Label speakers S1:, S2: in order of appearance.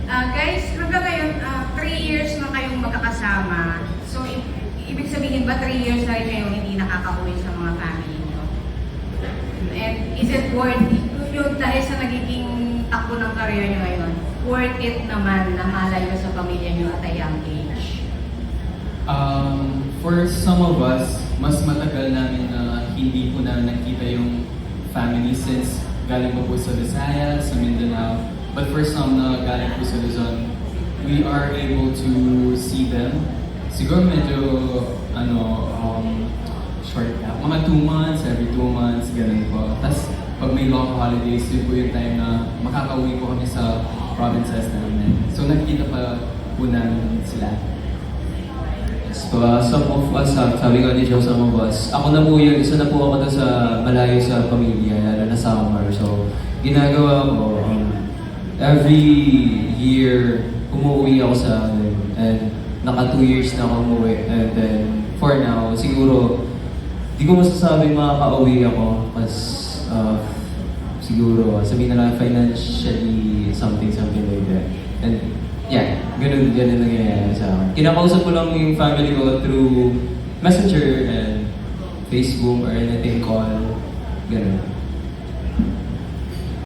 S1: Guys, hanggang ngayon, 3 years na kayong magkakasama. So, ibig sabihin ba 3 years na rin kayong hindi nakaka-uwi sa mga family niyo? And is it worth it? Yung dahil sa nagiging takbo ng career niyo ngayon, worth it naman na malayo sa pamilya niyo at a young age?
S2: For some of us, mas matagal namin na hindi po na nakita yung family since galing po sa Visayas, sa Mindanao. But for some na galing po sa Luzon, we are able to see them. Siguro medyo, short na. Mga 2 months, every 2 months, ganun po. Tapos pag may long holidays, yun po yung time na makaka-uwi po kami sa provinces namin. So nakikita pa po namin sila.
S3: So, some of us, sabi nga ni Joe, some of us, ako na po yun, isa na po ako doon sa malayo sa pamilya, lalo na summer. So, ginagawa ko, every year, umuwi ako sa amin. And naka 2 years na ako umuwi. And then, for now, siguro, di ko masasabing makaka-uwi ako. Mas, siguro, sabihin na lang financially, something like that. And, yeah, ganun nangyayari sa akin. Kinakausap ko lang yung family ko through Messenger and Facebook or anything call. Ganun.